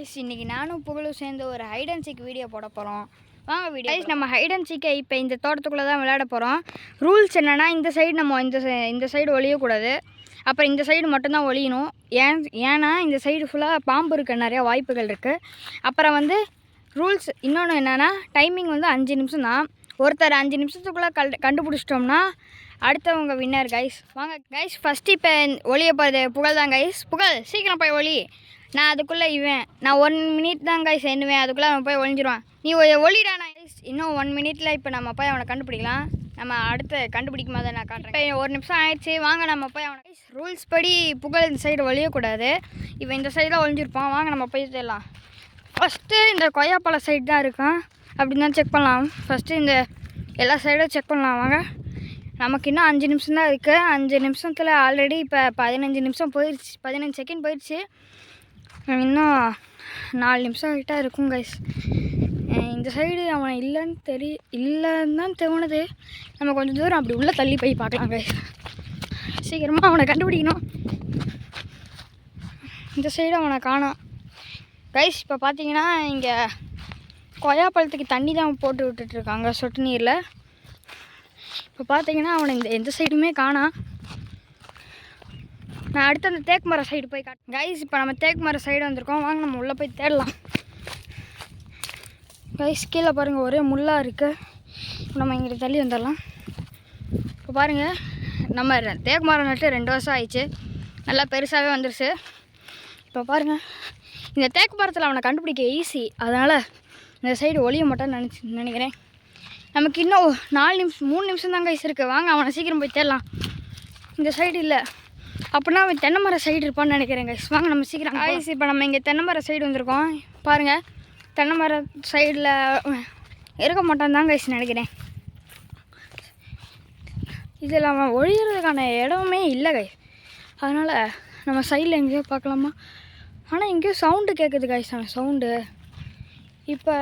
Guys இன்னைக்கு நானும் புகழும் சேர்ந்து ஒரு ஹைட் அண்ட் சீக் வீடியோ போட போறோம். வாங்க வீடியோ. गाइस நம்ம ஹைட் அண்ட் சீக்கை இப்போ இந்த தோட்டத்துக்குள்ள தான் விளையாட போறோம். ரூல்ஸ் என்னன்னா இந்த சைடு நம்ம இந்த சைடு ஒளிய கூடாது. அப்புறம் இந்த சைடு மட்டும் தான் ஒளியணும். ஏன்னா இந்த சைடு ஃபுல்லா பாம்பு இருக்க நிறைய வாய்ப்புகள் இருக்கு. அப்புறம் வந்து ரூல்ஸ் இன்னொன்று என்னன்னா டைமிங் வந்து 5 நிமிஷம் தான். ஒருத்தர் 5 நிமிஷத்துக்குள்ள கண்டுபிடிச்சிட்டோம்னா அடுத்தவங்க வின்னர் गाइस. வாங்க गाइस ஃபர்ஸ்ட் இப்போ ஒளிய போறது புகழ் தான் गाइस. புகழ் சீக்கிரம் போய் ஒளி. நான் அதுக்குள்ளே நான் 1 மினிட் தான் गाइस எண்ணுவேன். அதுக்குள்ளே அவன் போய் ஒளிஞ்சிடுவான். நீ ஒளிடா. நான் இன்னும் 1 மினிட்டில் இப்போ நம்ம போய் அவனை கண்டுபிடிக்கலாம். நம்ம அடுத்து கண்டுபிடிக்கும் போது நான் காட்டுறேன். இப்போ 1 நிமிஷம் ஆயிடுச்சு. வாங்க நம்ம போய் அவனை ரூல்ஸ் படி புகழ் இந்த சைடு ஒளியக்கூடாது. இவன் இந்த சைடு தான் ஒளிஞ்சிருப்பான். வாங்க நம்ம போய் தேடலாம். ஃபஸ்ட்டு இந்த கொய்யாப்பழ சைடு தான் இருக்கான் அப்படின்னு தான் செக் பண்ணலாம். ஃபஸ்ட்டு இந்த எல்லா சைடும் செக் பண்ணலாம். வாங்க நமக்கு இன்னும் 5 நிமிஷம் தான் இருக்குது. 5 நிமிஷத்தில் ஆல்ரெடி இப்போ 15 நிமிஷம் போயிடுச்சு. 15 செகண்ட் போயிடுச்சு. இன்னும் 4 நிமிஷம் கிட்ட இருக்கும் गाइस. இந்த சைடு அவன் இல்லைன்னு தான் தோணுது. நம்ம கொஞ்சம் தூரம் அப்படி உள்ளே தள்ளி போய் பார்க்கலாம் गाइस. சீக்கிரமாக அவனை கண்டுபிடிக்கணும். இந்த சைடு அவனை காணோம் गाइस. இப்போ பார்த்தீங்கன்னா இங்கே கொய்யாப்பழத்துக்கு தண்ணி தான் போட்டு விட்டுட்ருக்காங்க சொட்டு நீரில். இப்போ பார்த்தீங்கன்னா அவனை எந்த சைடுமே காணோம். நான் அடுத்து அந்த தேக்கு மரம் சைடு போய் காட்டுறேன் गाइस. இப்போ நம்ம தேக்கு மரம் சைடு வந்திருக்கோம். வாங்க நம்ம உள்ளே போய் தேடலாம் गाइस. கீழே பாருங்கள் ஒரே முள்ளாக இருக்குது. நம்ம இங்கே தள்ளி வந்துடலாம். இப்போ பாருங்கள் நம்ம தேக்கு மரம் நட்டு 2 வருஷம் ஆயிடுச்சு. நல்லா பெருசாகவே வந்துருச்சு. இப்போ பாருங்கள் இந்த தேக்கு மரத்தில் அவனை கண்டுபிடிக்க ஈஸி. அதனால் இந்த சைடு ஒளிய மாட்டான்னு நினைக்கிறேன். நமக்கு இன்னும் 3 நிமிஷம் தான் गाइस இருக்குது. வாங்க அவனை சீக்கிரம் போய் தேடலாம். இந்த சைடு இல்லை அப்படின்னா அவன் தென்னை மர சைடு இருப்பான்னு நினைக்கிறேன் गाइस. வாங்க நம்ம சீக்கிரம் गाइस. இப்போ நம்ம இங்கே தென்னை மர சைடு வந்திருக்கோம். பாருங்கள் தென்னை மர சைடில் இருக்க மாட்டான் தான் गाइस நினைக்கிறேன். இதில் அவன் ஒழிகிறதுக்கான இடமே இல்லை गाइस. அதனால் நம்ம சைடில் எங்கேயோ பார்க்கலாமா? ஆனால் எங்கேயோ சவுண்டு கேட்குது गाइस. அவன் சவுண்டு இப்போ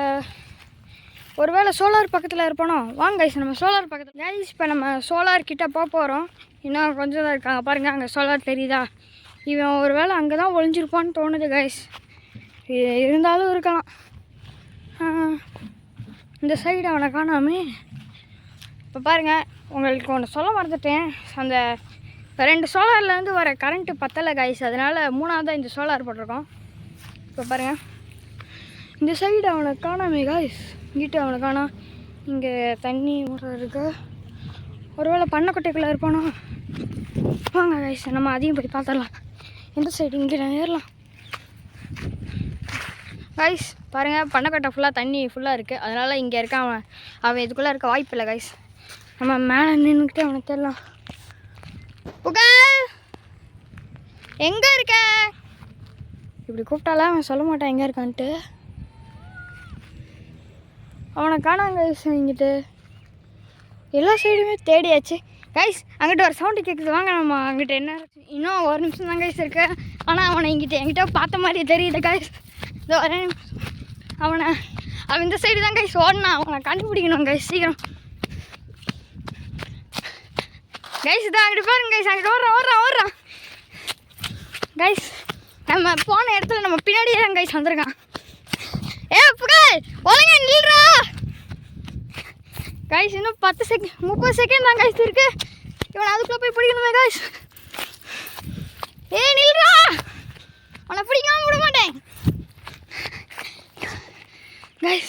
ஒருவேளை சோலார் பக்கத்தில் இருப்பானோ? வாங்க गाइस நம்ம சோலார் பக்கத்தில் गाइस. இப்போ நம்ம சோலார் கிட்டே போகிறோம். இன்னும் கொஞ்சம் தான் இருக்காங்க பாருங்கள். அங்கே சோலார் தெரியுதா? இவன் ஒரு வேளை அங்கே தான் ஒளிஞ்சிருப்பான்னு தோணுது गाइस. இருந்தாலும் இருக்கலாம். இந்த சைடு அவனை காணாமே. இப்போ பாருங்கள் உங்களுக்கு ஒன்று சொல்ல மறந்துட்டேன். அந்த 2 சோலார்லேருந்து வர கரண்ட்டு பத்தலை गाइस. அதனால் 3ஆவதாக இந்த சோலார் போட்டிருக்கோம். இப்போ பாருங்கள் இந்த சைடு அவனை காணாமே गाइस. இங்கிட்ட அவனை காணோம். இங்கே தண்ணி ஊற இருக்கு. ஒருவேளை பண்ணைக்கொட்டைக்குள்ளே இருப்பானோ? வாங்க गाइस நம்ம அதையும் போய் பார்த்துடலாம். எந்த சைடு இங்கே ஏறலாம் गाइस. பாருங்கள் பண்ணைக்கொட்டை ஃபுல்லாக தண்ணி ஃபுல்லாக இருக்குது. அதனால் இங்கே இருக்க அவன் இதுக்குள்ளே இருக்க வாய்ப்பு இல்லை गाइस. நம்ம மேலே நின்றுக்கிட்டே அவனை தேடலாம். புகழ் எங்கே இருக்க? இப்படி கூப்பிட்டாலாம் அவன் சொல்ல மாட்டான் எங்கே இருக்கான்ட்டு. அவனை காணாங்க गाइस. இங்கிட்டு எல்லா சைடுமே தேடியாச்சு गाइस. அங்கிட்ட ஒரு சவுண்டு கேட்குது. வாங்க நம்ம அங்கிட்ட என்ன இன்னும் 1 நிமிஷம் தான் गाइस இருக்கு. ஆனால் அவனை என்கிட்ட பார்த்த மாதிரி தெரியுது गाइस. இந்த ஒரே நிமிஷம் அவன் இந்த சைடு தான் गाइस ஓடனா. அவனை கண்டுபிடிக்கணும் गाइस சீக்கிரம் गाइस. இதான் அங்கிட்ட பாருங்க गाइस. அங்கிட்ட ஓடுறான் गाइस. நம்ம போன இடத்துல நம்ம பின்னாடியே தான் गाइस வந்திருக்கான். புகழ் ஒழுங்கா நில்றா गाइस. இன்னும் 30 செகண்ட் தான் गाइस இருக்கு. இவன் அதுக்குள்ளே போய் பிடிக்கணுமே गाइस. நில்றா. அவனை பிடிக்காம விட மாட்டேன் गाइस.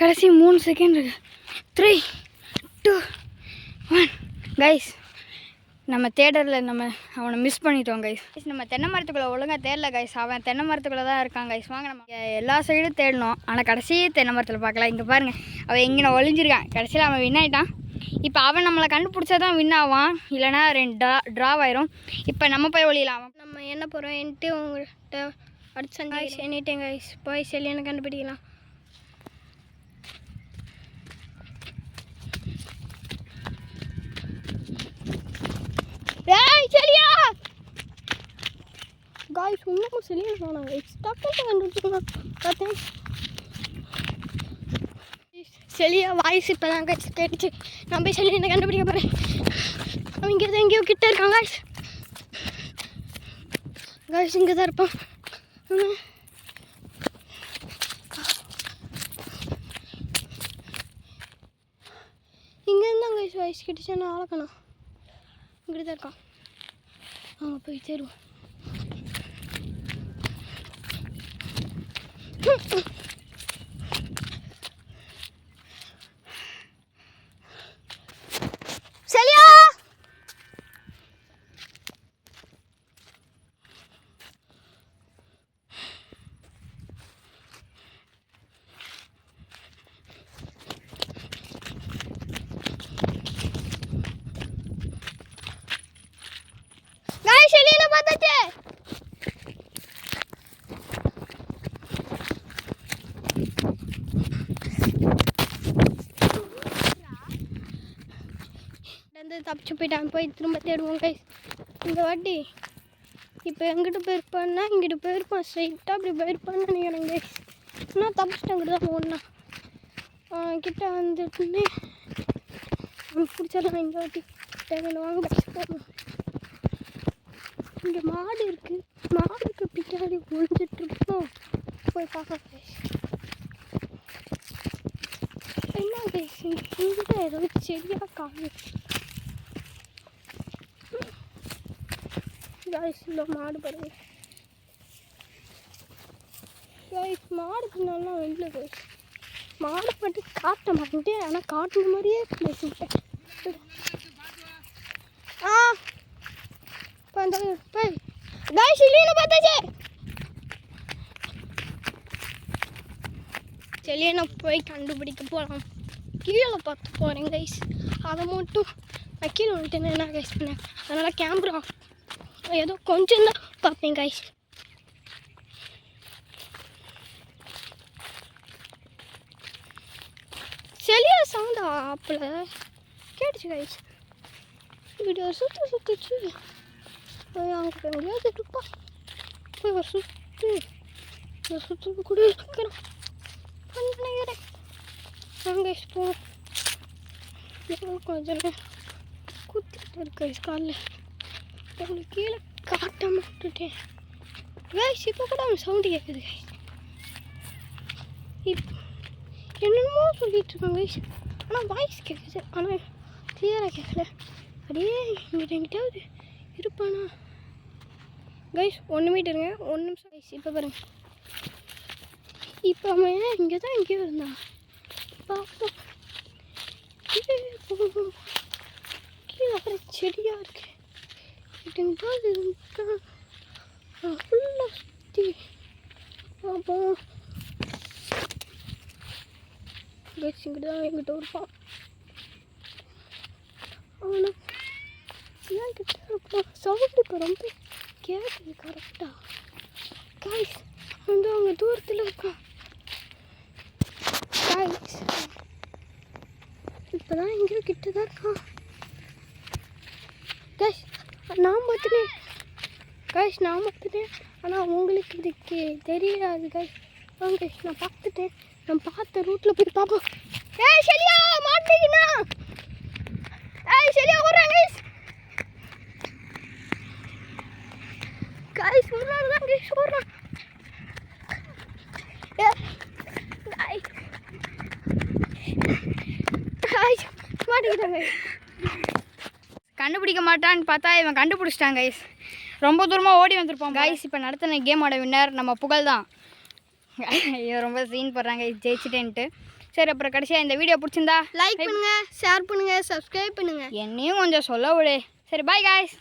கடைசி 3 செகண்ட் இருக்கு. 3 2 1 गाइस. நம்ம தேடரில் நம்ம அவனை மிஸ் பண்ணிட்டோம் गाइस. நம்ம தென்னை மரத்துக்குள்ளே ஒழுங்காக தேடல गाइस. அவன் தென்னை மரத்துக்குள்ளே தான் இருக்கான் गाइस. வாங்க நம்ம எல்லா சைடும் தேடணும். ஆனால் கடைசி தென்னை மரத்தில் பார்க்கலாம். இங்கே பாருங்கள் அவன் எங்கே ஒளிஞ்சிருக்கான். கடைசியில் அவன் வின் ஆகிட்டான். இப்போ அவன் நம்மளை கண்டுபிடிச்சா தான் வின் ஆவான். இல்லைனா 2 ட்ராவ் ஆயிரும். இப்போ நம்ம போய் ஒளியலாம். நம்ம என்ன போகிறோம் என்ட்டு உங்கள்கிட்ட அடிச்சு गाइस எண்ணிட்டேன் गाइस. போய் செல்லியனை கண்டுபிடிக்கலாம். சரியா गाइस இன்னும் சரியா சொன்னாங்க. எக்ஸ்ட்ராக்ட் கண்டுபிடிச்சோம் பார்த்தேன். செலியா வாய்ஸ் இப்போ தான் गाइस கேட்டுச்சு. நான் போய் செலியனை கண்டுபிடிக்க போகிறேன். அவன் இங்கே தான் எங்கேயோ கிட்ட இருக்கான் गाइस. गाइस இங்கே தான் இருப்பான். கைஸ் கிட்டச்சா ஆளக்கணும் இங்கிட்டு தான் இருக்கான் போய் சேருவோம் சரியா தப்பிச்சு போயிட்டான் போய் திரும்ப தேடுவோம் கைஸ் இந்த வாட்டி இப்போ எங்கிட்ட போயிருப்பான்னா இங்கிட்ட போயிருப்பான் ஸ்ட்ரைட்டாக அப்படி போயிருப்பான்னு நினைக்கிறேன் கைஸ் ஆனால் தப்பிச்சிட்டேங்கிட்ட தான் ஒன்றா கிட்ட வந்துட்டுன்னு பிடிச்சிடலாம் இந்த வாட்டி தேவையான வாங்க கைஸ் போகணும் இங்கே மாடு இருக்குது மாடுக்கு பின்னாடி ஒழிஞ்சிட்ருக்கோம் போய் பார்க்கலாம் கைஸ் என்ன கைஸ் இங்கே ஏதோ செடியாக காணு गाइस लो மாடு பாருங்க गाइस மாடு பின்னால வெல்ல गाइस மாடு பட்டு காட்ட மாட்டேன் ஆனா காட்டுன மாதிரியே பிளேஸ் விட்டேன் பந்த போய் गाइस இல்லைன்னு பார்த்தாச்சே चलिए நான் போய் கண்டுபிடிக்க போலாம் கீழே பார்த்து போறேன் गाइस அதை மட்டும் நான் கீழே வந்துட்டேன் என்ன गाइस பண்ணேன் அதனால கேமரா ஏதோ கொஞ்சம் தான் பார்ப்பேன் கைஸ் சரியா சவுண்டா ஆப்பில் கேட்டுச்சு கைஸ் வீடியோ சுற்றுச்சு போய் அங்கே எங்கேயாவது இருப்பா போய் ஒரு சுற்று கூட இருக்கிறோம் நினைக்கிறேன் கைஸ் போ கொஞ்சம் குத்திட்டு இருக்கு கைஸ் காலில் உங்களுக்கு கீழே காட்ட மாட்டுட்டேன் கைஸ் இப்போ கூட அவன் சவுண்டு கேட்குது கைஸ் என்னென்னமோ சொல்லிட்டு இருக்காங்க கைஸ் ஆனால் வாய்ஸ் கேட்குது ஆனால் கிளியராக கேட்கல அப்படியே இங்கிட்ட எங்கிட்டாவது இருப்பானா கைஸ் 1 மீட்டருங்க 1 நிமிஷம் கைஸ் இப்போ பாருங்க இப்போ அவன் இங்கே தான் எங்கேயோ இருந்தான் பார்ப்போம் கீழே அப்புறம் செடியாக இருக்கு எங்கிட்டாவது இருந்தால் ஃபுல்லாக சுற்றி பார்ப்போம் கைஸ் இங்கிட்ட தான் எங்கிட்ட இருப்பான் ஆனால் ஏன் கிட்ட இருப்பான் சவுண்டு இப்போ ரொம்ப கேட்குது கரெக்டாக கைஸ் வந்து அவங்க தூரத்தில் இருக்கான் கைஸ் இப்போ தான் எங்கேயோ கிட்ட தான் இருக்கான் கைஸ் நான் பார்த்துட்டேன் கைஸ் நான் பார்த்துட்டேன் ஆனால் உங்களுக்கு இதுக்கு தெரியாது கைஸ் கைஸ் நான் பார்த்துட்டேன் நான் பார்த்த ரூட்டில் போய் பார்ப்போம் ஏய் சரியா மாட்டீங்கண்ணா ஏய் சரியா ஓடுறாங்க கைஸ் கைஸ் முன்னாடி தான் கைஸ் ஓடுறான் மாட்டிக்கிட்டாங்க கண்டுபிடிக்க மாட்டான்னு பார்த்தா இவன் கண்டுபிடிச்சிட்டான் கைஸ் ரொம்ப தூரமாக ஓடி வந்திருப்பான் கைஸ் இப்போ நடத்தின கேமோட வின்னர் நம்ம புகழ் தான் ஐயோ ரொம்ப சீன் போடுறாங்க ஜெயிச்சிட்டேன்ட்டு சரி அப்புறம் கடைசியாக இந்த வீடியோ பிடிச்சிருந்தா லைக் பண்ணுங்கள் ஷேர் பண்ணுங்கள் சப்ஸ்கிரைப் பண்ணுங்கள் என்னையும் கொஞ்சம் சொல்ல விடு சரி பாய் கைஸ்